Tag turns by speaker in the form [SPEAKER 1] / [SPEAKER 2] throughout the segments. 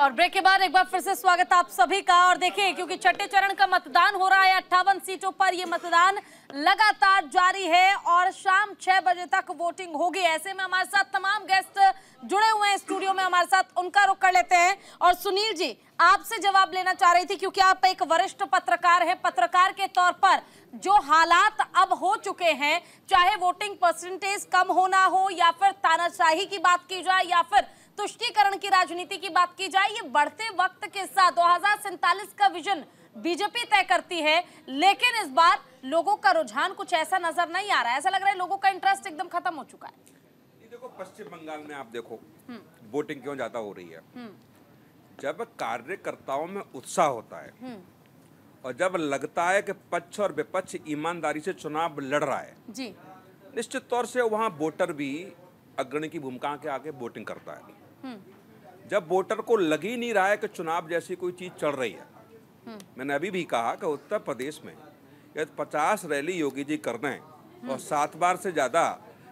[SPEAKER 1] और ब्रेक के बाद एक बार फिर से स्वागत आप सभी का। और देखिए, क्योंकि छठे चरण का मतदान हो रहा है 58 सीटों पर, ये मतदान लगातार जारी है और शाम 6 बजे तक वोटिंग होगी। ऐसे में हमारे साथ तमाम गेस्ट जुड़े हुए हैं स्टूडियो में, हमारे साथ उनका रुख कर लेते हैं। और सुनील जी, आपसे जवाब लेना चाह रही थी क्योंकि आप एक वरिष्ठ पत्रकार हैं। पत्रकार के तौर पर जो हालात अब हो चुके हैं, चाहे वोटिंग परसेंटेज कम होना हो या फिर तानाशाही की बात की जाए या फिर तुष्टीकरण की राजनीति की बात की जाए, ये बढ़ते वक्त के साथ 2047 का विजन बीजेपी तय करती है, लेकिन इस बार लोगों का रुझान कुछ ऐसा नजर नहीं आ रहा है। ऐसा लग रहा है लोगों का इंटरेस्ट एकदम खत्म हो चुका है।
[SPEAKER 2] देखो, पश्चिम बंगाल में आप देखो वोटिंग क्यों ज्यादा हो रही है। जब कार्यकर्ताओं में उत्साह होता है और जब लगता है कि पक्ष और विपक्ष ईमानदारी से चुनाव लड़ रहा है
[SPEAKER 1] जी,
[SPEAKER 2] निश्चित तौर से वहां वोटर भी अग्रणी की भूमिका के आगे वोटिंग करता है। जब वोटर को लग ही नहीं रहा है कि चुनाव जैसी कोई चीज चल रही है। मैंने अभी भी कहा कि उत्तर प्रदेश में यदि 50 रैली योगी जी कर रहे हैं और 7 बार से ज्यादा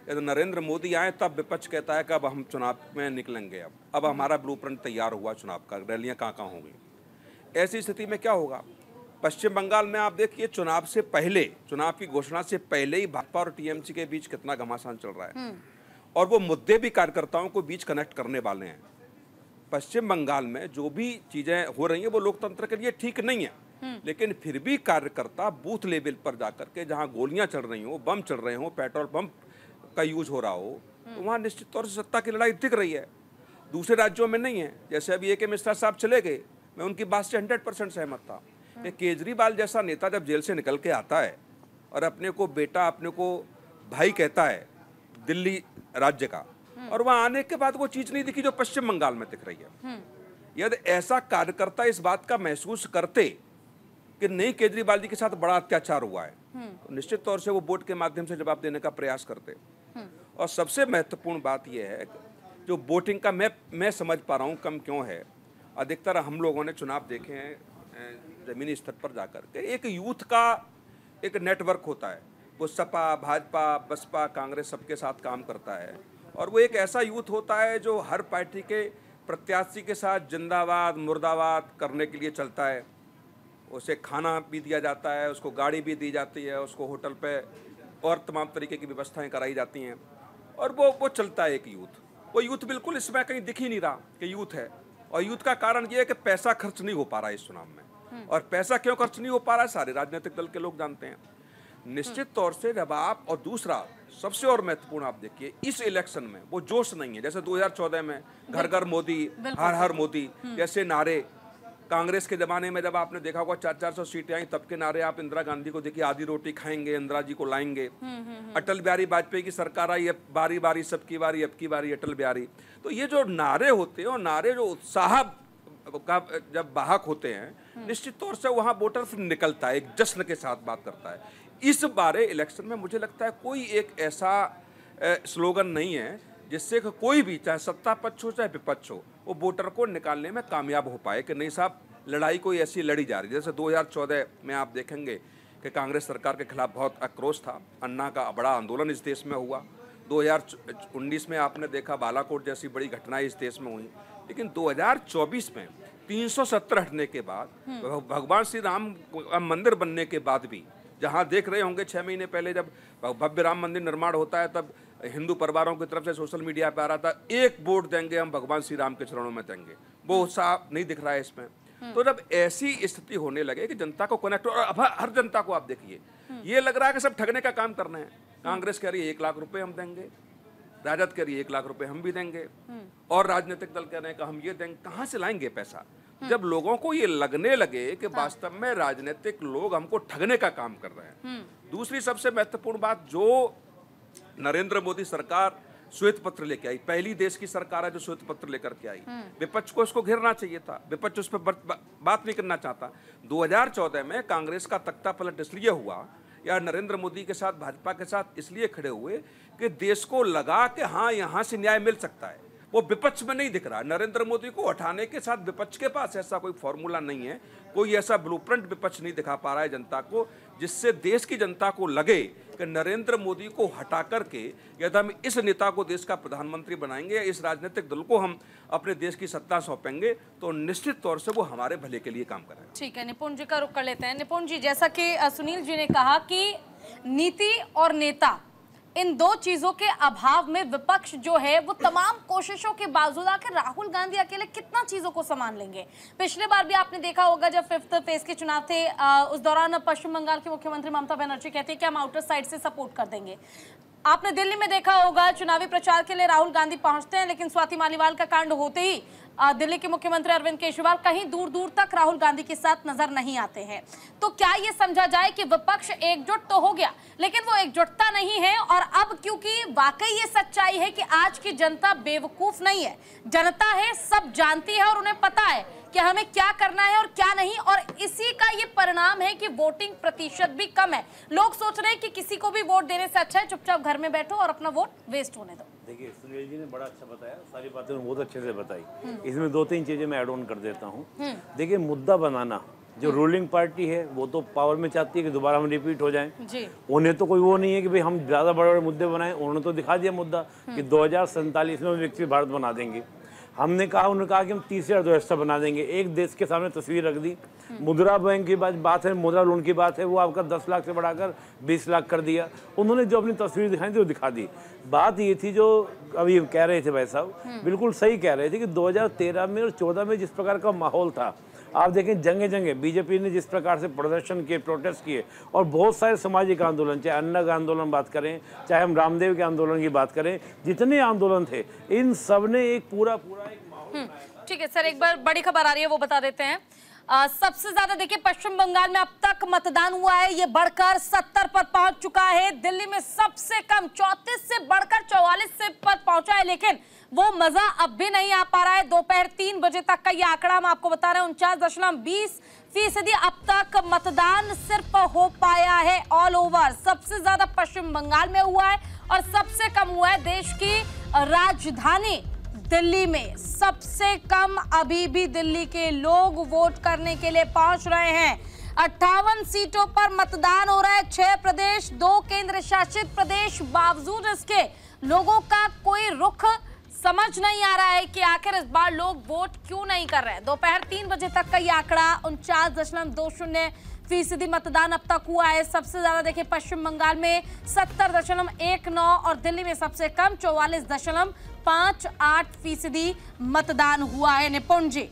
[SPEAKER 2] यदि नरेंद्र मोदी आए, तब विपक्ष कहता है कि अब हम चुनाव में निकलेंगे। अब हमारा ब्लूप्रिंट तैयार हुआ चुनाव का, रैलियां कहाँ कहाँ होंगी। ऐसी स्थिति में क्या होगा? पश्चिम बंगाल में आप देखिए, चुनाव से पहले, चुनाव की घोषणा से पहले ही भाजपा और टीएमसी के बीच कितना घमासान चल रहा है और वो मुद्दे भी कार्यकर्ताओं को बीच कनेक्ट करने वाले हैं। पश्चिम बंगाल में जो भी चीजें हो रही हैं वो लोकतंत्र के लिए ठीक नहीं है, लेकिन फिर भी कार्यकर्ता बूथ लेवल पर जाकर के जहां गोलियां चल रही हो, बम चल रहे हो, पेट्रोल पंप का यूज हो रहा हो, तो वहां निश्चित तौर से सत्ता की लड़ाई दिख रही है। दूसरे राज्यों में नहीं है। जैसे अभी ए के मिश्रा साहब चले गए, मैं उनकी बात से 100% सहमत था कि केजरीवाल जैसा नेता जब जेल से निकल के आता है और अपने को बेटा, अपने को भाई कहता है दिल्ली राज्य का, और वहां आने के बाद वो चीज नहीं दिखी जो पश्चिम बंगाल में दिख रही है। यदि ऐसा कार्यकर्ता इस बात का महसूस करते कि नहीं, केजरीवाल जी के साथ बड़ा अत्याचार हुआ है, तो निश्चित तौर से वो वोट के माध्यम से जवाब देने का प्रयास करते। और सबसे महत्वपूर्ण बात यह है जो वोटिंग का मैं समझ पा रहा हूँ कम क्यों है। अधिकतर हम लोगों ने चुनाव देखे हैं जमीनी स्तर पर जाकर के, एक यूथ का एक नेटवर्क होता है। वो सपा, भाजपा, बसपा, कांग्रेस सबके साथ काम करता है और वो एक ऐसा यूथ होता है जो हर पार्टी के प्रत्याशी के साथ जिंदाबाद मुर्दाबाद करने के लिए चलता है। उसे खाना भी दिया जाता है, उसको गाड़ी भी दी जाती है, उसको होटल पे और तमाम तरीके की व्यवस्थाएं कराई जाती हैं और वो चलता है एक यूथ। वो यूथ बिल्कुल इसमें कहीं दिख ही नहीं रहा कि यूथ है। और यूथ का कारण ये है कि पैसा खर्च नहीं हो पा रहा है इस चुनाव में। और पैसा क्यों खर्च नहीं हो पा रहा है, सारे राजनीतिक दल के लोग जानते हैं। निश्चित तौर से जब आप, और दूसरा सबसे और महत्वपूर्ण, आप देखिए इस इलेक्शन में वो जोश नहीं है। जैसे 2014 में घर घर मोदी, हर हर मोदी जैसे नारे, कांग्रेस के जमाने में जब आपने देखा होगा 400 सीटें आई, तब के नारे आप इंदिरा गांधी को देखिए, आधी रोटी खाएंगे, इंदिरा जी को लाएंगे। अटल बिहारी वाजपेयी की सरकार आई, अब बारी बारी सबकी बारी, अब की बारी अटल बिहारी। तो ये जो नारे होते हैं और नारे जो उत्साह का जब वाहक होते हैं, निश्चित तौर से वहां वोटर फिर निकलता है, एक जश्न के साथ बात करता है। इस बारे इलेक्शन में मुझे लगता है कोई एक ऐसा स्लोगन नहीं है जिससे कि कोई भी, चाहे सत्ता पक्ष हो चाहे विपक्ष हो, वो वोटर को निकालने में कामयाब हो पाए कि नहीं साहब लड़ाई कोई ऐसी लड़ी जा रही है। जैसे 2014 में आप देखेंगे कि कांग्रेस सरकार के खिलाफ बहुत आक्रोश था, अन्ना का बड़ा आंदोलन इस देश में हुआ। 2019 में आपने देखा बालाकोट जैसी बड़ी घटनाएं इस देश में हुई। लेकिन 2024 में 370 हटने के बाद, भगवान श्री राम मंदिर बनने के बाद भी, जहां देख रहे होंगे 6 महीने पहले जब भव्य राम मंदिर निर्माण होता है, तब हिंदू परिवारों की तरफ से सोशल मीडिया पे आ रहा था, एक वोट देंगे हम भगवान श्री राम के चरणों में देंगे। वो उत्साह नहीं दिख रहा है इसमें। तो जब ऐसी स्थिति होने लगे कि जनता को कनेक्ट, और अब हर जनता को आप देखिए, ये लग रहा है कि सब ठगने का काम करना है। कांग्रेस कह रही है 1 लाख रुपए हम देंगे, राजद कह रही है 1 लाख रुपए हम भी देंगे, और राजनीतिक दल कह रहे हैं कि हम ये देंगे। कहां से लाएंगे पैसा? जब लोगों को ये लगने लगे कि वास्तव में राजनीतिक लोग हमको ठगने का काम कर रहे हैं। दूसरी सबसे महत्वपूर्ण बात, जो नरेंद्र मोदी सरकार श्वेत पत्र लेके आई, पहली देश की सरकार है जो श्वेत पत्र लेकर के आई। विपक्ष को इसको घेरना चाहिए था, विपक्ष उस पर बात नहीं करना चाहता। 2014 में कांग्रेस का तख्ता पलट इसलिए हुआ, या नरेंद्र मोदी के साथ भाजपा के साथ इसलिए खड़े हुए कि देश को लगा कि हाँ, यहाँ से न्याय मिल सकता है। वो विपक्ष में नहीं दिख रहा है। नरेंद्र मोदी को हटाने के साथ विपक्ष के पास ऐसा कोई फॉर्मूला नहीं है, कोई ऐसा ब्लूप्रिंट विपक्ष नहीं दिखा पा रहा है जनता को, जिससे देश की जनता को लगे कि नरेंद्र मोदी को हटा करके यदि हम इस नेता को देश का प्रधानमंत्री बनाएंगे या इस राजनीतिक दल को हम अपने देश की सत्ता सौंपेंगे तो निश्चित तौर से वो हमारे भले के लिए काम करेगा।
[SPEAKER 1] ठीक है, निपुण जी का रुख कर लेते हैं। निपुण जी, जैसा कि सुनील जी ने कहा कि नीति और नेता, इन दो चीजों के अभाव में विपक्ष जो है वो तमाम कोशिशों के बावजूद आखिर राहुल गांधी अकेले कितना चीजों को संभाल लेंगे। पिछले बार भी आपने देखा होगा जब 5th फेज के चुनाव थे, उस दौरान पश्चिम बंगाल की मुख्यमंत्री ममता बनर्जी कहती है कि हम आउटर साइड से सपोर्ट कर देंगे। आपने दिल्ली में देखा होगा चुनावी प्रचार के लिए राहुल गांधी पहुंचते हैं, लेकिन स्वाति मालीवाल का कांड होते ही दिल्ली के मुख्यमंत्री अरविंद केजरीवाल कहीं दूर दूर तक राहुल गांधी के साथ नजर नहीं आते हैं। तो क्या ये समझा जाए कि विपक्ष एकजुट तो हो गया लेकिन वो एकजुटता नहीं है, और अब क्योंकि वाकई ये सच्चाई है कि आज की जनता बेवकूफ नहीं है, जनता है, सब जानती है और उन्हें पता है कि हमें क्या करना है और क्या नहीं, और इसी का ये परिणाम है कि वोटिंग प्रतिशत भी कम है। लोग सोच रहे हैं कि किसी को भी वोट देने से अच्छा है चुपचाप घर में बैठो और अपना वोट वेस्ट होने दो।
[SPEAKER 3] देखिए, सुनील जी ने बड़ा अच्छा बताया, सारी बातें बहुत अच्छे से बताई। इसमें 2-3 चीजें मैं ऐड ऑन कर देता हूँ। देखिए, मुद्दा बनाना, जो रूलिंग पार्टी है वो तो पावर में चाहती है कि दोबारा हम रिपीट हो जाएं।
[SPEAKER 1] जी।
[SPEAKER 3] उन्हें तो कोई वो नहीं है कि भाई हम ज्यादा बड़े बड़े मुद्दे बनाएं। उन्होंने तो दिखा दिया मुद्दा कि 2047 में विकसित भारत बना देंगे। हमने कहा, उन्होंने कहा कि हम 30 अर्थव्यवस्था बना देंगे। एक देश के सामने तस्वीर रख दी। मुद्रा बैंक की बात है, मुद्रा लोन की बात है, वो आपका 10 लाख से बढ़ाकर 20 लाख कर दिया। उन्होंने जो अपनी तस्वीर दिखाई थी वो दिखा दी। बात ये थी जो अभी कह रहे थे भाई साहब, बिल्कुल सही कह रहे थे कि 2013 में और 14 में जिस प्रकार का माहौल था, आप देखें जगह जगह बीजेपी ने जिस प्रकार से प्रदर्शन किए, प्रोटेस्ट किए, और बहुत सारे सामाजिक आंदोलन, चाहे अन्ना का आंदोलन बात करें, चाहे हम रामदेव के आंदोलन की बात करें, जितने आंदोलन थे इन सब ने एक पूरा एक माहौल।
[SPEAKER 1] ठीक है सर, एक बार बड़ी खबर आ रही है वो बता देते हैं। सबसे ज्यादा देखिए पश्चिम बंगाल में अब तक मतदान हुआ है, ये बढ़कर 70 पर पहुंच चुका है। दिल्ली में सबसे कम 34 से बढ़कर 44 से पर पहुंचा है, लेकिन वो मजा अब भी नहीं आ पा रहा है। दोपहर 3 बजे तक का ये आंकड़ा हम आपको बता रहे हैं, 49.20% अब तक मतदान सिर्फ हो पाया है ऑल ओवर। सबसे ज्यादा पश्चिम बंगाल में हुआ है और सबसे कम हुआ है देश की राजधानी दिल्ली में। सबसे कम अभी भी दिल्ली के लोग वोट करने के लिए पहुंच रहे हैं। 58 सीटों पर मतदान हो रहा है, 6 प्रदेश, 2 केंद्र शासित प्रदेश। बावजूद इसके लोगों का कोई रुख समझ नहीं आ रहा है कि आखिर इस बार लोग वोट क्यों नहीं कर रहे हैं। दोपहर 3 बजे तक का ये आंकड़ा 49.20% मतदान अब तक हुआ है। सबसे ज्यादा देखिए पश्चिम बंगाल में 70.19 और दिल्ली में सबसे कम 44.58% मतदान हुआ है। निपुण जी,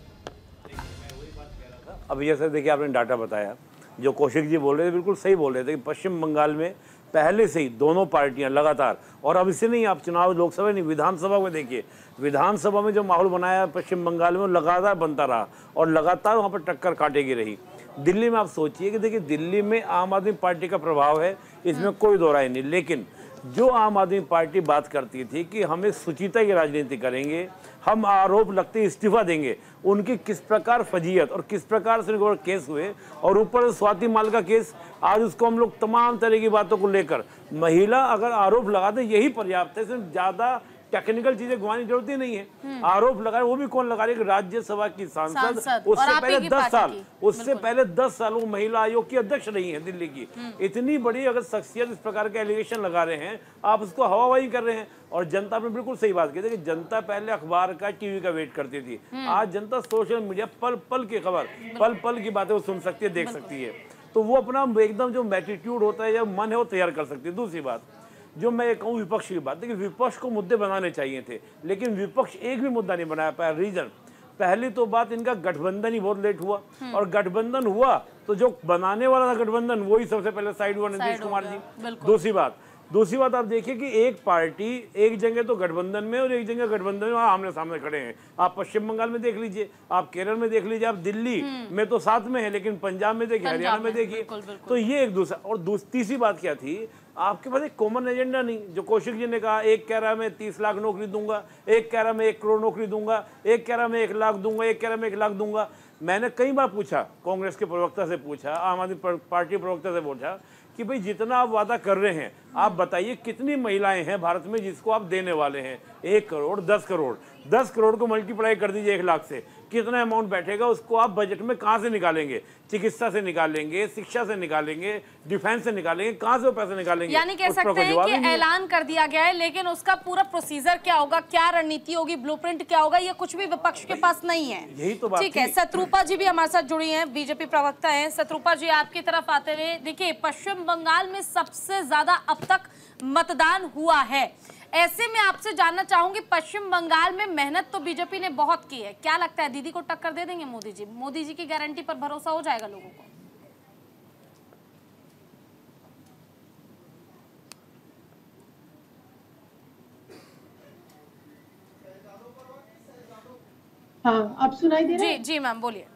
[SPEAKER 3] अभी जैसे देखिए आपने डाटा बताया, जो कौशिक जी बोल रहे थे बिल्कुल सही बोल रहे थे कि पश्चिम बंगाल में पहले से ही दोनों पार्टियां लगातार, और अब इससे नहीं, आप चुनाव लोकसभा नहीं विधानसभा में देखिए, विधानसभा में जो माहौल बनाया पश्चिम बंगाल में वो लगातार बनता रहा और लगातार वहाँ पर टक्कर काटेगी रही। दिल्ली में आप सोचिए कि देखिए दिल्ली में आम आदमी पार्टी का प्रभाव है, इसमें कोई दो राय नहीं, लेकिन जो आम आदमी पार्टी बात करती थी कि हम एक सुचिता की राजनीति करेंगे, हम आरोप लगते इस्तीफा देंगे, उनकी किस प्रकार फजीयत और किस प्रकार से उनके केस हुए, और ऊपर स्वाति माल का केस, आज उसको हम लोग तमाम तरह की बातों को लेकर, महिला अगर आरोप लगाते यही पर्याप्त है, सिर्फ ज़्यादा टेक्निकल चीजें घुमाने की जरूरत ही नहीं है। आरोप लगाए, वो भी कौन लगा रही है? राज्यसभा की सांसद, उससे पहले 10 साल, उससे पहले 10 साल वो महिला आयोग की अध्यक्ष रही है दिल्ली की। इतनी बड़ी अगर शख्सियत इस प्रकार के एलिगेशन लगा रहे हैं, आप उसको हवाबाजी कर रहे हैं। और जनता ने बिल्कुल सही बात की थी कि जनता पहले अखबार का, टीवी का वेट करती थी, आज जनता सोशल मीडिया पल पल की खबर, पल पल की बातें वो सुन सकती है, देख सकती है। तो वो अपना एकदम जो एटीट्यूड होता है या मन है वो तैयार कर सकती है। दूसरी बात जो मैं कहूँ विपक्ष की बात, देखिए विपक्ष को मुद्दे बनाने चाहिए थे, लेकिन विपक्ष एक भी मुद्दा नहीं बनाया पाया। रीजन, पहली तो बात, इनका गठबंधन ही बहुत लेट हुआ, और गठबंधन हुआ तो जो बनाने वाला था गठबंधन वही सबसे पहले साइड हुआ, नीतीश कुमार जी। दूसरी बात आप देखिए कि एक पार्टी एक जगह तो गठबंधन में और एक जगह गठबंधन में आमने सामने खड़े हैं। आप पश्चिम बंगाल में देख लीजिए, आप केरल में देख लीजिए, आप दिल्ली में तो साथ में है, लेकिन पंजाब में देखिए, हरियाणा में देखिए। तो ये एक दूसरा, और तीसरी बात क्या थी, आपके पास एक कॉमन एजेंडा नहीं। जो कौशिक जी ने कहा, एक कह रहा मैं 30 लाख नौकरी दूंगा, एक कह रहा मैं 1 करोड़ नौकरी दूंगा, एक कह रहा मैं 1 लाख दूंगा, एक कह रहा मैं 1 लाख दूंगा। मैंने कई बार पूछा, कांग्रेस के प्रवक्ता से पूछा, आम आदमी पार्टी प्रवक्ता से पूछा कि भाई जितना आप वादा कर रहे हैं, आप बताइए कितनी महिलाएं हैं भारत में जिसको आप देने वाले हैं? 1 करोड़, 10 करोड़, 10 करोड़ को मल्टीप्लाई कर दीजिए 1 लाख से, कितना अमाउंट बैठेगा? उसको आप बजट में कहाँ से निकालेंगे? चिकित्सा से निकालेंगे, शिक्षा से निकालेंगे, डिफेंस से निकालेंगे, कहाँ से वो पैसे निकालेंगे?
[SPEAKER 1] यानी कह सकते हैं कि ऐलान कर दिया गया है, लेकिन उसका पूरा प्रोसीजर क्या होगा, क्या रणनीति होगी, ब्लूप्रिंट क्या होगा, ये कुछ भी विपक्ष के पास नहीं है।
[SPEAKER 3] यही तो बात
[SPEAKER 1] ठीक है। शत्रुपा जी भी हमारे साथ जुड़ी हैं, बीजेपी प्रवक्ता हैं। शत्रुपा जी, आपकी तरफ आते हुए, देखिए पश्चिम बंगाल में सबसे ज्यादा अब तक मतदान हुआ है। ऐसे में आपसे जानना चाहूंगी, पश्चिम बंगाल में मेहनत तो बीजेपी ने बहुत की है, क्या लगता है दीदी को टक्कर दे देंगे मोदी जी? मोदी जी की गारंटी पर भरोसा हो जाएगा लोगों को?
[SPEAKER 4] हाँ, अब सुनाई दे रहा है?
[SPEAKER 1] जी जी मैम बोलिए।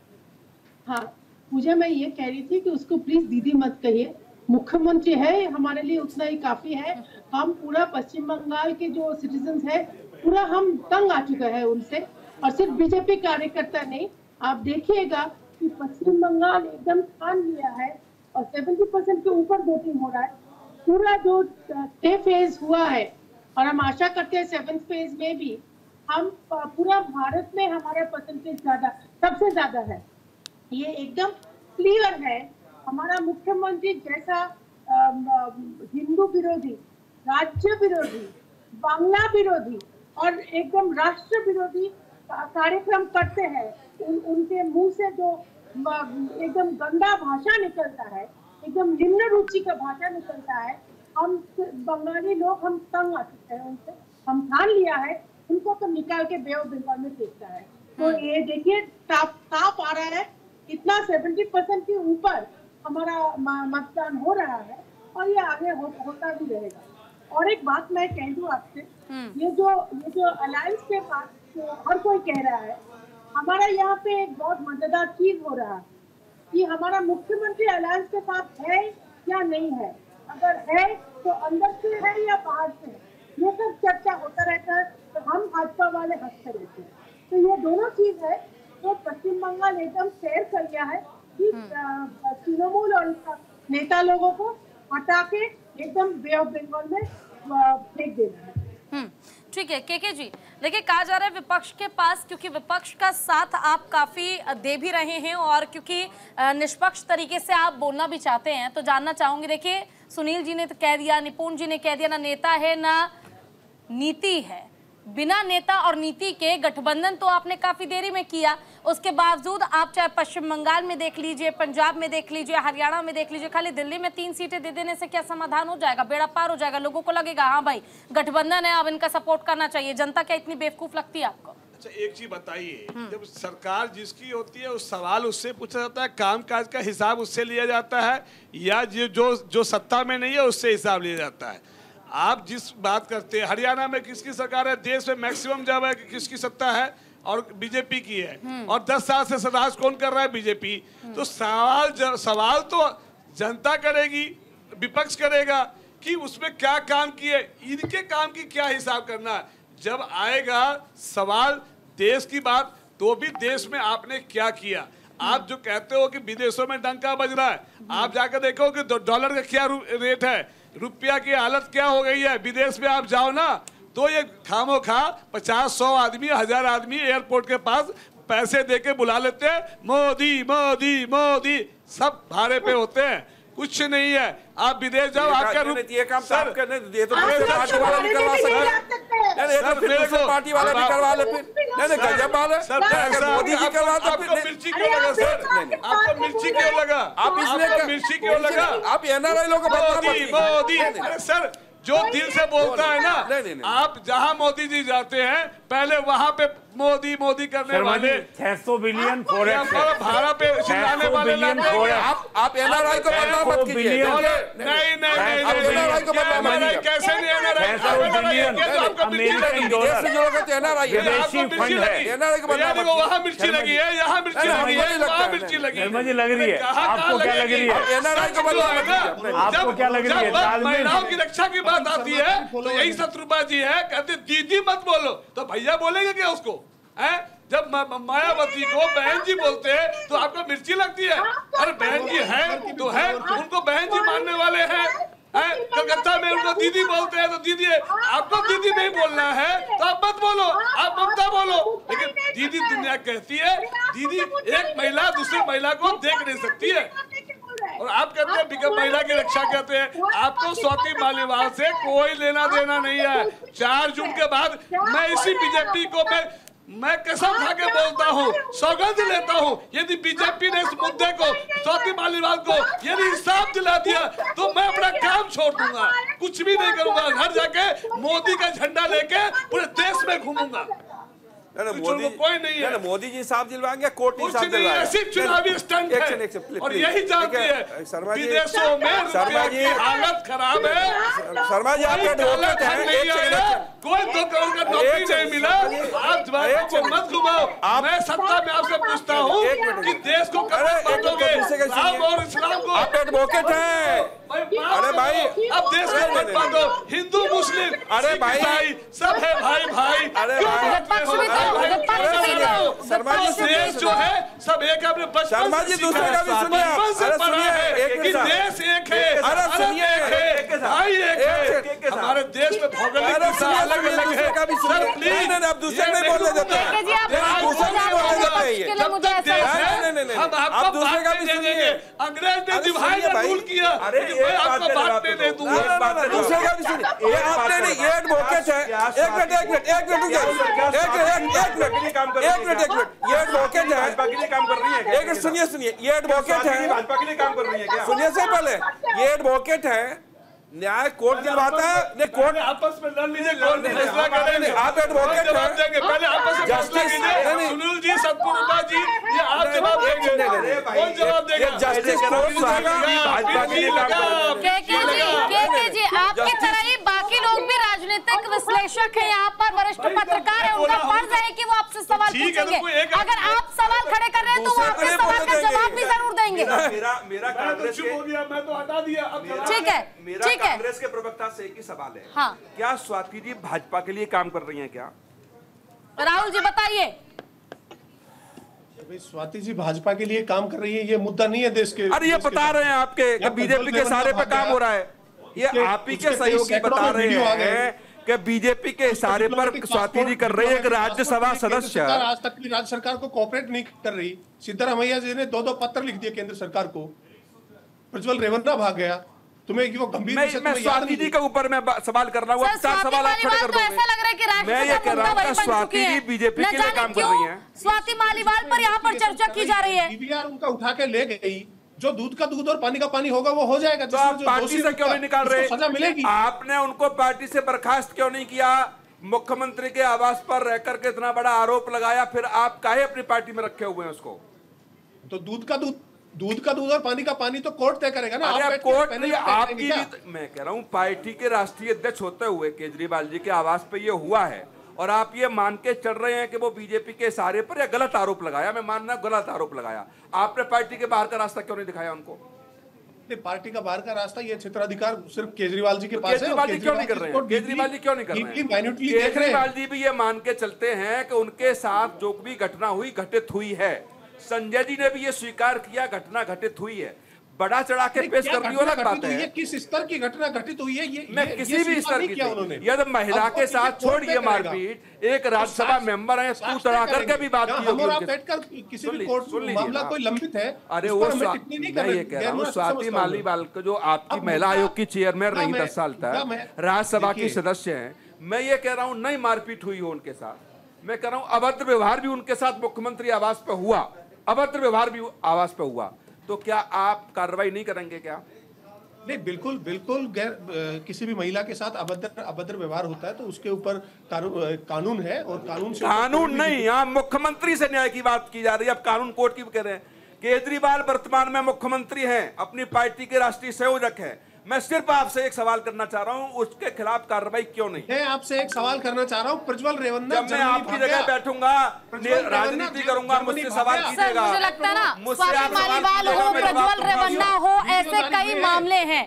[SPEAKER 4] हाँ, पूजा, मैं ये कह रही थी कि उसको प्लीज दीदी मत कहिए, मुख्यमंत्री है, हमारे लिए उतना ही काफी है। हम पूरा पश्चिम बंगाल के जो सिटीजन्स है, पूरा हम तंग आ चुका है उनसे, और सिर्फ बीजेपी कार्यकर्ता नहीं, आप देखिएगा कि पश्चिम बंगाल एकदम ठान लिया है और 70% के ऊपर वोटिंग हो रहा है। पूरा जो 6 फेज हुआ है, और हम आशा करते हैं 7th फेज में भी हम पूरा भारत में हमारा परसेंटेज ज्यादा, सबसे ज्यादा है। ये एकदम क्लियर है। हमारा मुख्यमंत्री जैसा हिंदू विरोधी, राज्य विरोधी, बांग्ला विरोधी और एकदम राष्ट्र विरोधी कार्यक्रम करते हैं, उनके मुंह से जो एकदम गंदा भाषा निकलता है, एकदम निम्न रुचि का भाषा निकलता है, हम बंगाली लोग हम तंग आ चुके हैं उनसे। हम ठान लिया है उनको तो निकाल के बे ऑफ बंगाल में फेंकता है। तो ये देखिए ताप आ रहा है, इतना 70% के ऊपर हमारा मतदान हो रहा है, और ये आगे होता भी रहेगा। और एक बात मैं कह दूं आपसे, ये जो अलायंस के बात तो हर कोई कह रहा है, हमारा यहाँ पे एक बहुत मजेदार चीज हो रहा है कि हमारा मुख्यमंत्री अलायंस के साथ है या नहीं है। अगर है तो अंदर से है या बाहर से है, ये सब चर्चा होता रहता है, तो हम भाजपा वाले हंसते रहते हैं। तो ये दोनों चीज है, तो पश्चिम बंगाल एकदम शेयर कर गया है कि तृणमूल और नेता लोगों को हटा के एकदम बे ऑफ बंगाल में फेंक देना है।
[SPEAKER 1] ठीक है केके जी, देखिए कहा जा रहा है विपक्ष के पास, क्योंकि विपक्ष का साथ आप काफी दे भी रहे हैं और क्योंकि निष्पक्ष तरीके से आप बोलना भी चाहते हैं, तो जानना चाहूंगी, देखिए सुनील जी ने तो कह दिया, निपुण जी ने कह दिया, ना नेता है ना नीति है। बिना नेता और नीति के गठबंधन तो आपने काफी देरी में किया, उसके बावजूद आप चाहे पश्चिम बंगाल में देख लीजिए, पंजाब में देख लीजिए, हरियाणा में देख लीजिए, खाली दिल्ली में 3 सीटें दे देने से क्या समाधान हो जाएगा? बेड़ा पार हो जाएगा? लोगों को लगेगा हाँ भाई गठबंधन है, अब इनका सपोर्ट करना चाहिए। जनता क्या इतनी बेवकूफ लगती है आपको?
[SPEAKER 5] अच्छा, एक चीज बताइए, जब सरकार जिसकी होती है उस सवाल उससे पूछा जाता है, कामकाज का हिसाब उससे लिया जाता है, या जो सत्ता में नहीं है उससे हिसाब लिया जाता है? आप जिस बात करते हैं, हरियाणा में किसकी सरकार है, देश में मैक्सिमम जब है कि किसकी सत्ता है, और बीजेपी की है, और 10 साल से राज कौन कर रहा है? बीजेपी। तो सवाल तो जनता करेगी, विपक्ष करेगा कि उसमें क्या काम किए, इनके काम की क्या हिसाब करना है। जब आएगा सवाल देश की बात, तो भी देश में आपने क्या किया। आप जो कहते हो कि विदेशों में डंका बज रहा है, आप जाकर देखो कि डॉलर का क्या रेट है, रुपया की हालत क्या हो गई है। विदेश में आप जाओ ना, तो ये खामोखा 50-100 आदमी, 1000 आदमी एयरपोर्ट के पास पैसे देके बुला लेते हैं, मोदी मोदी मोदी, सब भाड़े पे होते हैं, कुछ नहीं है। आप विदेश जाओ, आपका
[SPEAKER 2] ये काम सर, ये तो पार्टी वाला भी करवा सकते हैं, ये तो फिर पार्टी वाला भी करवा ले, फिर गजब बात है सर। मोदी जी करवा दो,
[SPEAKER 5] आपको मिर्ची क्यों लगा सर? आपको मिर्ची क्यों लगा?
[SPEAKER 2] आप इसलिए
[SPEAKER 5] मिर्ची क्यों लगा?
[SPEAKER 2] आप एनआरआई लोगों को
[SPEAKER 5] मोदी, अरे सर जो दिल से बोलता है ना, आप जहां मोदी जी जाते हैं पहले वहां पे मोदी मोदी करने वाले
[SPEAKER 3] 600 बिलियन फॉरेक्स
[SPEAKER 5] भाड़ा पे चिल्लाने वाले
[SPEAKER 2] आप एनआरआई को बदनाम मत कीजिए।
[SPEAKER 5] नहीं कैसे नहीं एनआरआई को वहाँ मिर्ची लगी है, यहाँ मिर्ची लगी है, वहाँ मिर्ची लगी है,
[SPEAKER 3] मुझे लग रही है। आपको क्या लग रही है?
[SPEAKER 2] एनआरआई को
[SPEAKER 3] आपको क्या लग रही है?
[SPEAKER 5] महिलाओं की रक्षा की बात आती है तो यही शत्रुपा जी है, कहते दीदी मत बोलो, तो भैया बोलेंगे क्या उसको? जब मायावती को बहन जी बोलते हैं तो आपको मिर्ची लगती है? अरे बहन जी है तो है, उनको बहन जी मानने वाले हैं। कलकत्ता में उनको दीदी बोलते हैं तो दीदी है। आपको दीदी नहीं बोलना है तो आप मत बोलो, आप ममता बोलो। लेकिन दीदी दुनिया कहती है, दीदी एक महिला दूसरी महिला को देख नहीं सकती है। और आप कहते हैं बिगम महिला की रक्षा कहते हैं। आपको स्वाति मालीवाल से कोई लेना देना नहीं है। 4 जून के बाद मैं इसी बीजेपी को मैं कसम खा के बोलता हूँ, सौगंध लेता हूँ, यदि बीजेपी ने इस मुद्दे को स्वाति मालीवाल को यदि इंसाफ दिला दिया तो मैं अपना काम छोड़ दूंगा, कुछ भी नहीं करूंगा। घर जाके मोदी का झंडा लेके पूरे देश में घूमूंगा। कोई नहीं है।
[SPEAKER 2] मोदी जी साहब दिलवाएंगे, कोर्ट नहीं साहब दिलवाएंगे।
[SPEAKER 5] सिर्फ चुनावी स्टंट है और यही जानती है विदेशों में रुपये की हालत खराब है।
[SPEAKER 2] शर्मा जी आप एडवोकेट हैं,
[SPEAKER 5] कोई 2 करोड़ का नौकरी नहीं मिला, आप जवाब को मत घुमाओ। मैं सत्ता में आपसे पूछता हूँ कि देश को कब बांटोगे, इस्लाम और इस्लाम को?
[SPEAKER 2] आप एडवोकेट हैं। अरे भाई
[SPEAKER 5] अब देश को मत बांटो, हिंदू मुस्लिम
[SPEAKER 2] अरे भाई
[SPEAKER 5] सब है भाई भाई।
[SPEAKER 2] अरे शर्मा जी
[SPEAKER 5] देश जो है सब एक है। अपने बचपन
[SPEAKER 2] शर्मा जी दूसरे का भी सुनिए। अरे सुनिए,
[SPEAKER 5] देश एक है,
[SPEAKER 2] अरे सुनिए,
[SPEAKER 5] भाई एक है। हमारे देश में भौगोलिक अलग अलग है।
[SPEAKER 2] नहीं अब दूसरे नहीं बोलने देते हैं, दूसरे नहीं बोलने देते हैं।
[SPEAKER 5] हम आपको दूसरे का भी सुनिए। अंग्रेज ने डिवाइड एंड रूल किया, आपको बांटने नहीं दूंगा।
[SPEAKER 2] दूसरे का भी सुनिए। ये आपने नहीं, ये एडवोकेट है। एक मिनट ये एडवोकेट है,
[SPEAKER 6] भाजपा के लिए काम कर रही है।
[SPEAKER 2] एक सुनिए ये एडवोकेट है,
[SPEAKER 6] भाजपा के लिए काम कर रही है क्या?
[SPEAKER 2] सुनिए से पहले, ये एडवोकेट है, न्याय कोर्ट दिलवाता है। नहीं कोर्ट
[SPEAKER 5] आपस में लड़ लीजिए, कौन फैसला करेंगे?
[SPEAKER 2] आप एडवोकेट
[SPEAKER 5] जवाब देंगे, पहले आपस में फैसला कीजिए। सुनील जी, सतपुरा जी, ये आप जवाब देंगे, कौन जवाब देगा?
[SPEAKER 2] जस्टिस कोर्ट
[SPEAKER 6] भाजपा के लिए काम कर रही है।
[SPEAKER 1] के जी आपकी तरह ही बाकी लोग भी राजनीतिक विश्लेषक हैं, यहाँ पर वरिष्ठ पत्रकार है, उनका फर्ज है कि वो आपसे सवाल पूछेंगे। अगर आप सवाल खड़े कर रहे हैं तो वो आपके सवाल का जवाब भी जरूर देंगे।
[SPEAKER 6] मेरा कांग्रेस
[SPEAKER 5] हो गया, मैं तो हटा दिया।
[SPEAKER 1] ठीक है, ठीक है।
[SPEAKER 6] कांग्रेस के प्रवक्ता से एक ही सवाल है,
[SPEAKER 1] हाँ।
[SPEAKER 6] क्या स्वाति जी भाजपा के लिए काम कर रही हैं क्या?
[SPEAKER 1] राहुल जी बताइए।
[SPEAKER 7] स्वाति जी भाजपा के लिए काम कर रही है, ये मुद्दा नहीं है देश के।
[SPEAKER 2] अरे ये बता रहे हैं आपके कि बीजेपी के सारे पे काम हो रहा है। ये आप ही के सहयोगी बता रहे हैं कि बीजेपी के इशारे पर स्वाति जी कर रही है। एक राज्यसभा सदस्य
[SPEAKER 7] आज तक की राज्य सरकार को कोऑपरेट नहीं कर रही। सिद्धारमैया जी ने 2 पत्र लिख दिए केंद्र सरकार को। प्रज्वल रेवन्ना भाग गया। तुम्हें वो गंभीर
[SPEAKER 2] मैं स्वाति जी के ऊपर मैं सवाल कर रहा हूँ। 4 सवाल आप खड़े कर दोगे। मैं ये कह रहा हूँ स्वाति जी बीजेपी के लिए काम कर रही है।
[SPEAKER 1] स्वाति मालीवाल पर यहाँ पर चर्चा की जा रही है।
[SPEAKER 7] डीवीआर उनका उठा के ले गई। जो दूध का दूध और पानी का पानी होगा वो हो जाएगा।
[SPEAKER 2] तो आप पार्टी से क्यों नहीं निकाल रहे?
[SPEAKER 7] सजा मिलेगी।
[SPEAKER 2] आपने उनको पार्टी से बर्खास्त क्यों नहीं किया? मुख्यमंत्री के आवास पर रहकर के इतना बड़ा आरोप लगाया, फिर आप काहे अपनी पार्टी में रखे हुए हैं उसको?
[SPEAKER 7] तो दूध का दूध और पानी का पानी तो कोर्ट तय करेगा ना।
[SPEAKER 2] आप कोर्ट नहीं, आपकी भी मैं कह रहा हूं पार्टी के राष्ट्रीय अध्यक्ष होते हुए केजरीवाल जी के आवास पे ये हुआ है और आप ये मान के चल रहे हैं कि वो बीजेपी के इशारे पर या गलत आरोप लगाया। मैं मानना गलत आरोप लगाया। आपने पार्टी के बाहर का रास्ता क्यों नहीं दिखाया उनको?
[SPEAKER 7] नहीं, पार्टी का बाहर का रास्ता ये क्षेत्राधिकार सिर्फ केजरीवाल जी के पास है।
[SPEAKER 2] केजरीवाल जी क्यों नहीं कर रहे हैं? केजरीवाल जी क्यों नहीं कर रहे हैं? केजरीवाल जी भी ये मान के चलते हैं कि उनके साथ जो भी घटना हुई घटित हुई है। संजय जी ने भी ये स्वीकार किया घटना घटित हुई है। बड़ा चढ़ा के पेश करनी अलग बात है।
[SPEAKER 7] ये किस स्तर की घटना घटित हुई है? ये
[SPEAKER 2] मैं किसी भी स्तर की उन्होंने यदि महिला के साथ छोड़िए मारपीट, एक राज्यसभा मेंबर है तू चढ़ा करके भी बात की होगी।
[SPEAKER 7] बैठकर किसी भी कोर्ट मामला कोई लंबित है,
[SPEAKER 2] अरे वो मैं ये कह रहा हूँ स्वाति मालीवाल को जो आपकी महिला आयोग की चेयरमैन रही 10 साल तक, राज्यसभा की सदस्य है, मैं ये कह रहा हूँ नई मारपीट हुई हो उनके साथ। मैं कह रहा हूँ अभद्र व्यवहार भी उनके साथ मुख्यमंत्री आवास पे हुआ, अभद्र व्यवहार भी आवास पे हुआ, तो क्या आप कार्रवाई नहीं करेंगे क्या?
[SPEAKER 7] नहीं, बिल्कुल बिल्कुल किसी भी महिला के साथ अभद्र व्यवहार होता है तो उसके ऊपर कानून है और कानून
[SPEAKER 2] नहीं। यहाँ मुख्यमंत्री से न्याय की बात की जा रही है, अब कानून कोर्ट की कह रहे हैं। केजरीवाल वर्तमान में मुख्यमंत्री हैं, अपनी पार्टी के राष्ट्रीय संयोजक हैं। मैं सिर्फ आपसे एक सवाल करना चाह रहा हूं, उसके खिलाफ कार्रवाई क्यों नहीं?
[SPEAKER 7] मैं आपसे एक सवाल करना चाह रहा हूं। प्रज्वल रेवन्ना,
[SPEAKER 2] जब मैं आपकी जगह बैठूंगा, राजनीति करूंगा, मुझसे सवाल कीजिएगा।
[SPEAKER 1] मुझे लगता है ना स्वाति मालीवाल हो, प्रज्वल रेवन्ना हो, ऐसे कई मामले हैं।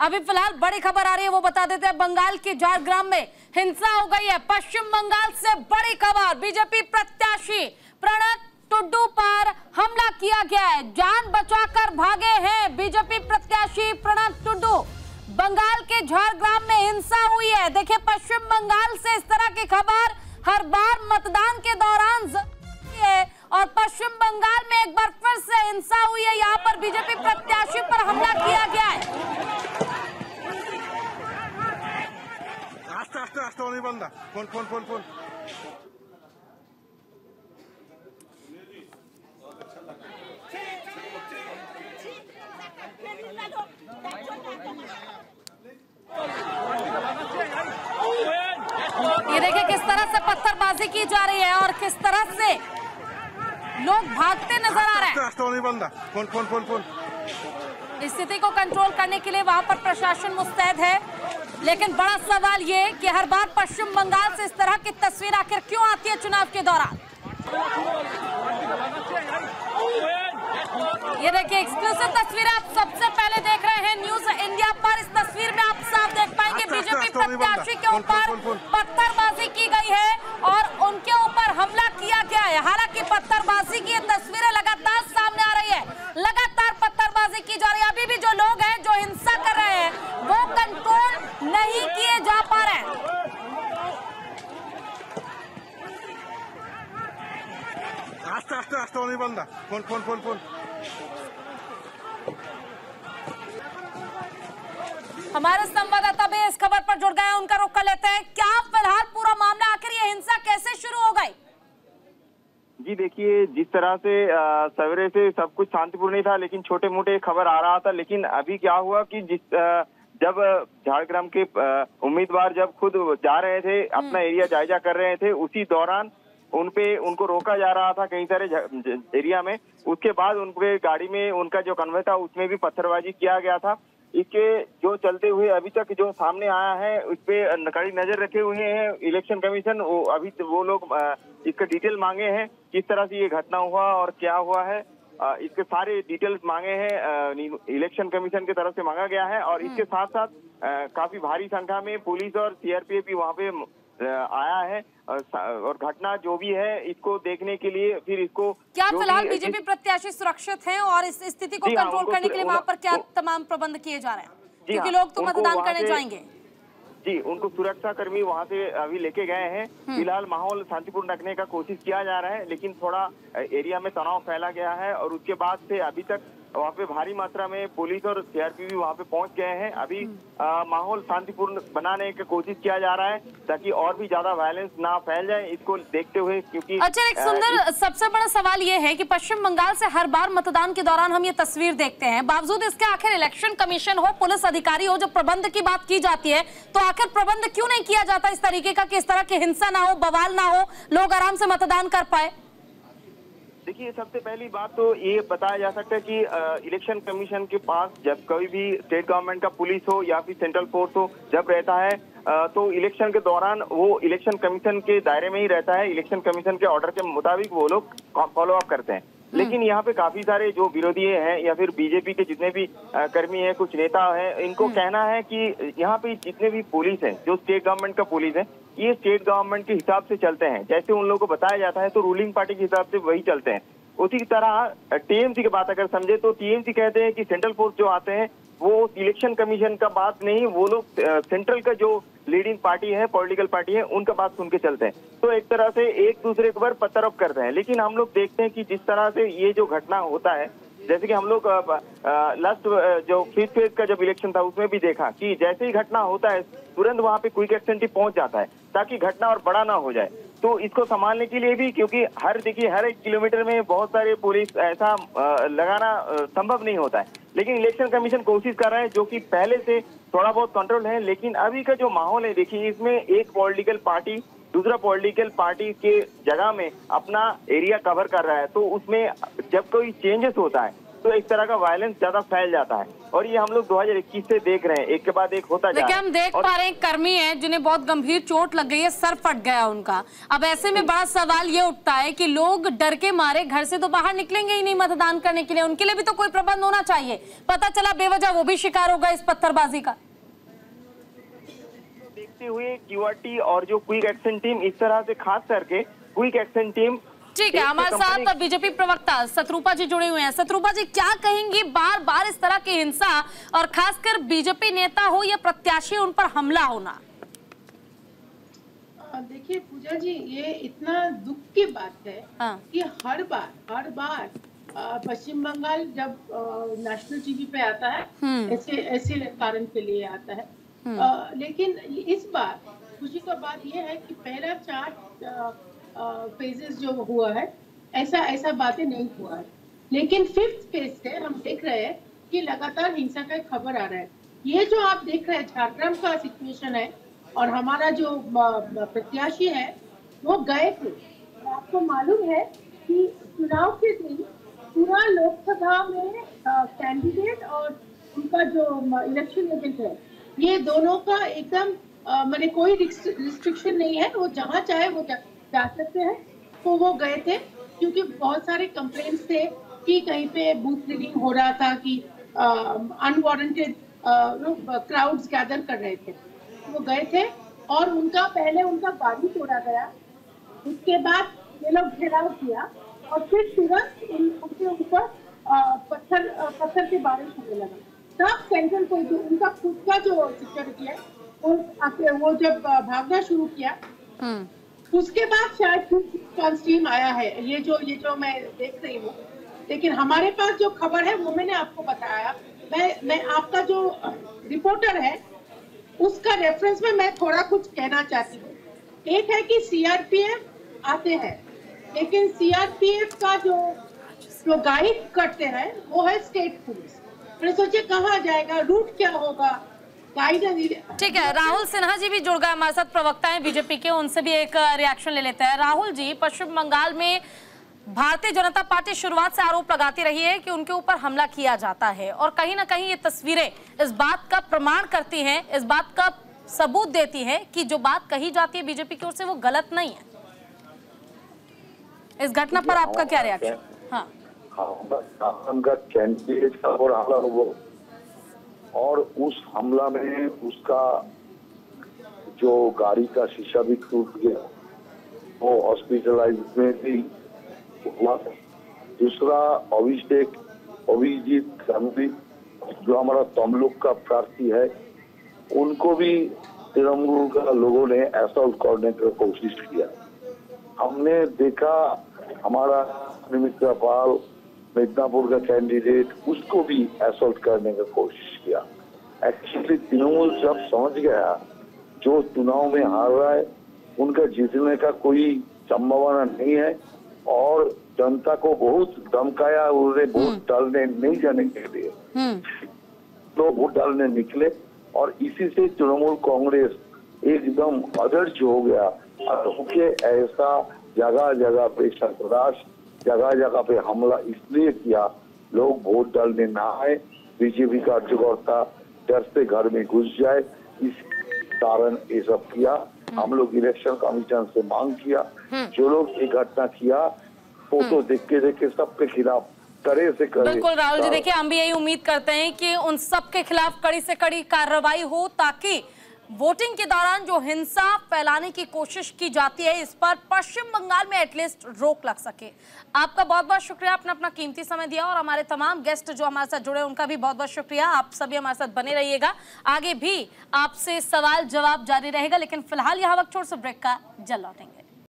[SPEAKER 1] अभी फिलहाल बड़ी खबर आ रही है, वो बता देते हैं। बंगाल के झारग्राम में हिंसा हो गई है। पश्चिम बंगाल से बड़ी खबर, बीजेपी प्रत्याशी प्रणत टुड्डू पर हमला किया गया है। जान बचाकर भागे हैं बीजेपी प्रत्याशी प्रणत टुड्डू। बंगाल के झारग्राम में हिंसा हुई है। देखिए, पश्चिम बंगाल से इस तरह की खबर हर बार मतदान के दौरान है और पश्चिम बंगाल में एक बार फिर से हिंसा हुई है। यहाँ पर बीजेपी प्रत्याशी पर हमला किया गया है। ये देखिए किस तरह से पत्थरबाजी की जा रही है और किस तरह से लोग भागते नजर आ रहे हैं। स्थिति को कंट्रोल करने के लिए वहां पर प्रशासन मुस्तैद है, लेकिन बड़ा सवाल ये कि हर बार पश्चिम बंगाल से इस तरह की तस्वीर आखिर क्यों आती है चुनाव के दौरान। ये देखिए एक्सक्लूसिव तस्वीरें आप सबसे पहले देख रहे हैं न्यूज इंडिया पर। इस तस्वीर में आप साफ देख पाएंगे बीजेपी प्रत्याशी के ऊपर पत्थरबाजी की गई है और उनके ऊपर हमला किया गया है। हालांकि पत्थरबाजी की ये तस्वीरें लगातार सामने आ रही है, लगातार पत्थरबाजी की जा रही है। अभी भी जो लोग हैं जो हिंसा कर रहे हैं वो कंट्रोल नहीं किए जा पा रहे हैं। हमारे संवाददाता भी इस खबर पर जुड़ गए हैं, उनका रुख कर लेते हैं। क्या फिलहाल पूरा मामला, आखिर ये हिंसा कैसे शुरू हो गई?
[SPEAKER 8] जी देखिए, जिस तरह से सवेरे से सब कुछ शांतिपूर्ण ही था, लेकिन छोटे मोटे खबर आ रहा था। लेकिन अभी क्या हुआ कि जब झारग्राम के उम्मीदवार जब खुद जा रहे थे, अपना एरिया जायजा कर रहे थे, उसी दौरान उनको रोका जा रहा था कई सारे एरिया में। उसके बाद उनके गाड़ी में उनका जो कन्वे था उसमें भी पत्थरबाजी किया गया था। इसके जो चलते हुए अभी तक जो सामने आया है उस पे कड़ी नजर रखे हुए हैं इलेक्शन कमीशन। वो लोग इसका डिटेल मांगे हैं, किस तरह से ये घटना हुआ और क्या हुआ है, इसके सारे डिटेल्स मांगे हैं, इलेक्शन कमीशन की तरफ से मांगा गया है। और इसके साथ साथ काफी भारी संख्या में पुलिस और सीआरपीएफ भी वहाँ पे आया है और घटना जो भी है इसको देखने के लिए फिर इसको
[SPEAKER 1] क्या फिलहाल बीजेपी प्रत्याशी सुरक्षित हैं और इस स्थिति को कंट्रोल करने के लिए वहाँ पर क्या तमाम प्रबंध किए जा रहे हैं? क्योंकि लोग तो मतदान करने जाएंगे।
[SPEAKER 8] जी, उनको सुरक्षा कर्मी वहाँ से अभी लेके गए हैं। फिलहाल माहौल शांतिपूर्ण रखने का कोशिश किया जा रहा है, लेकिन थोड़ा एरिया में तनाव फैला गया है और उसके बाद से अभी तक वहाँ पे भारी मात्रा में पुलिस और सीआरपी भी वहाँ पे पहुँच गए हैं। अभी माहौल शांतिपूर्ण बनाने की कोशिश किया जा रहा है ताकि और भी ज्यादा वायलेंस ना फैल जाए, इसको देखते हुए। क्योंकि
[SPEAKER 1] अच्छा, एक सुंदर सबसे बड़ा सवाल ये है कि पश्चिम बंगाल से हर बार मतदान के दौरान हम ये तस्वीर देखते हैं, बावजूद इसके आखिर इलेक्शन कमीशन हो, पुलिस अधिकारी हो, जब प्रबंध की बात की जाती है तो आखिर प्रबंध क्यों नहीं किया जाता इस तरीके का कि इस तरह की हिंसा ना हो, बवाल ना हो, लोग आराम से मतदान कर पाए?
[SPEAKER 8] देखिए, सबसे पहली बात तो ये बताया जा सकता है कि इलेक्शन कमीशन के पास जब कभी भी स्टेट गवर्नमेंट का पुलिस हो या फिर सेंट्रल फोर्स हो जब रहता है तो इलेक्शन के दौरान वो इलेक्शन कमीशन के दायरे में ही रहता है। इलेक्शन कमीशन के ऑर्डर के मुताबिक वो लोग फॉलो अप करते हैं। लेकिन यहाँ पे काफी सारे जो विरोधी हैं या फिर बीजेपी के जितने भी कर्मी हैं, कुछ नेता हैं, इनको कहना है कि यहाँ पे जितने भी पुलिस है, जो स्टेट गवर्नमेंट का पुलिस है, ये स्टेट गवर्नमेंट के हिसाब से चलते हैं। जैसे उन लोगों को बताया जाता है तो रूलिंग पार्टी के हिसाब से वही चलते हैं। उसी तरह टीएमसी की बात अगर समझे तो टीएमसी कहते हैं कि सेंट्रल फोर्स जो आते हैं वो इलेक्शन कमीशन का बात नहीं, वो लोग सेंट्रल का जो लीडिंग पार्टी है, पॉलिटिकल पार्टी है, उनका बात सुन के चलते हैं। तो एक तरह से एक दूसरे के ऊपर पत्थरअप करते हैं। लेकिन हम लोग देखते हैं कि जिस तरह से ये जो घटना होता है, जैसे कि हम लोग लास्ट जो 5th फेज का जब इलेक्शन था उसमें भी देखा कि जैसे ही घटना होता है तुरंत वहाँ पे क्विक एक्शन टीम पहुंच जाता है ताकि घटना और बड़ा ना हो जाए। तो इसको संभालने के लिए भी, क्योंकि हर 1 किलोमीटर में बहुत सारे पुलिस ऐसा लगाना संभव नहीं होता है, लेकिन इलेक्शन कमीशन कोशिश कर रहा है जो कि पहले से थोड़ा बहुत कंट्रोल है। लेकिन अभी का जो माहौल है, देखिए, इसमें एक पॉलिटिकल पार्टी दूसरा पॉलिटिकल पार्टी के जगह में अपना एरिया कवर कर रहा है। तो उसमें जब कोई चेंजेस होता है तो इस तरह का वायलेंस ज्यादा फैल जाता है। और ये हम लोग 2021 से देख रहे हैं, एक के बाद एक होता जा रहा है।
[SPEAKER 1] देखिए हम देख पा रहे हैं कर्मी हैं जिन्हें बहुत गंभीर चोट लग गई है, सर फट गया उनका। अब ऐसे में बड़ा सवाल ये उठता है कि लोग डर के मारे घर से तो बाहर निकलेंगे ही नहीं मतदान करने के लिए, उनके लिए भी तो कोई प्रबंध होना चाहिए। पता चला बेवजह वो भी शिकार होगा इस पत्थरबाजी का।
[SPEAKER 8] देखते हुए क्यूआरटी और जो क्विक एक्शन टीम, इस तरह से खास करके क्विक एक्शन टीम।
[SPEAKER 1] ठीक है, हमारे साथ बीजेपी प्रवक्ता शत्रुपा जी जुड़े हुए हैं। शत्रुपा जी, क्या कहेंगी बार बार इस तरह की हिंसा और खासकर बीजेपी नेता हो या प्रत्याशी उन पर हमला होना?
[SPEAKER 4] देखिए पूजा जी, ये इतना दुख की बात है कि हर बार पश्चिम बंगाल जब नेशनल टीवी पे आता है ऐसे कारण के लिए आता है। लेकिन इस बार खुशी का बात यह है कि पहला 4 फेजेस जो हुआ है ऐसा बातें नहीं हुआ है, लेकिन 5th फेज से हम देख रहे हैं कि लगातार हिंसा का खबर आ रहा है। ये जो आप देख रहे हैं झारखंड का सिचुएशन है और हमारा जो प्रत्याशी है वो गए थे। आपको मालूम है कि चुनाव के दिन पूरा लोकसभा में कैंडिडेट और उनका जो इलेक्शन एजेंट है, ये दोनों का एकदम मैंने कोई रिस्ट्रिक्शन नहीं है, वो जहाँ चाहे वो जा सकते हैं। तो वो गए थे क्योंकि बहुत सारे कंप्लेंट्स थे कि कहीं पे बूथ रीडिंग हो रहा था, कि अनवारंटेड क्राउड्स गैदर कर रहे थे। वो गए थे और पहले उनका गाड़ी तोड़ा गया, उसके बाद ये लोग घेराव किया और फिर तुरंत उनके ऊपर पत्थर की बारिश होने लगा। तब सेंट्रल को जो उनका खुद का जो सिक्योरिटी है वो जब भागना शुरू किया, उसके बाद शायद टीम आया है। ये जो मैं देख रही हूँ, लेकिन हमारे पास जो खबर है वो मैंने आपको बताया। मैं आपका जो रिपोर्टर है उसका रेफरेंस में मैं थोड़ा कुछ कहना चाहती हूँ। एक है कि सीआरपीएफ आते हैं, लेकिन सीआरपीएफ का जो गाइड करते हैं वो है स्टेट पुलिस। मैंने सोचे कहाँ जाएगा, रूट क्या होगा, गाइडेंस।
[SPEAKER 1] ठीक है, राहुल सिन्हा जी भी जुड़ गए हमारे साथ, प्रवक्ता हैं बीजेपी के, उनसे भी एक रिएक्शन ले लेते हैं। राहुल जी, पश्चिम बंगाल में भारतीय जनता पार्टी शुरुआत से आरोप लगाती रही है कि उनके ऊपर हमला किया जाता है और कहीं ना कहीं ये तस्वीरें इस बात का प्रमाण करती हैं, इस बात का सबूत देती हैं कि जो बात कही जाती है बीजेपी की ओर से वो गलत नहीं है। इस घटना पर आपका क्या रिएक्शन? हाँ,
[SPEAKER 9] उनका कैंडिडेट का और हमला हुआ और उस हमला में उसका जो गाड़ी का शीशा भी टूट गया, वो हॉस्पिटलाइज में भी हुआ। दूसरा अभिजीत गांधी जो हमारा तमलुक का प्रार्थी है, उनको भी तृणमूल का लोगों ने असॉल्ट करने की कोशिश किया। हमने देखा हमारा निमित्रा पाल मिदनापुर का कैंडिडेट, उसको भी असॉल्ट करने की कोशिश किया। एक्चुअली तृणमूल जब समझ गया जो चुनाव में हार रहा है उनका जीतने का कोई संभावना नहीं है और जनता को बहुत धमकाया, उन्हें वोट डालने नहीं जाने के लिए तो वोट डालने निकले और इसी से तृणमूल कांग्रेस एकदम अदर्ज हो गया। क्योंकि ऐसा जगह जगह पे संतराश, जगह जगह पे हमला इसलिए किया लोग वोट डालने ना आए, बीजेपी कार्यकर्ता डर से घर में घुस जाए, इस कारण ये सब किया। हम लोग इलेक्शन कमीशन से मांग किया, जो लोग ये घटना किया फोटो देख के सबके खिलाफ कड़े से कड़े।
[SPEAKER 1] बिल्कुल राहुल जी, देखिए हम भी यही उम्मीद करते हैं कि उन सब के खिलाफ कड़ी से कड़ी कार्रवाई हो ताकि वोटिंग के दौरान जो हिंसा फैलाने की कोशिश की जाती है इस पर पश्चिम बंगाल में एटलीस्ट रोक लग सके। आपका बहुत बहुत शुक्रिया, आपने अपना कीमती समय दिया और हमारे तमाम गेस्ट जो हमारे साथ जुड़े उनका भी बहुत बहुत शुक्रिया। आप सभी हमारे साथ बने रहिएगा, आगे भी आपसे सवाल जवाब जारी रहेगा, लेकिन फिलहाल यहाँ वक्त छोड़ से ब्रेक का जल लौटेंगे।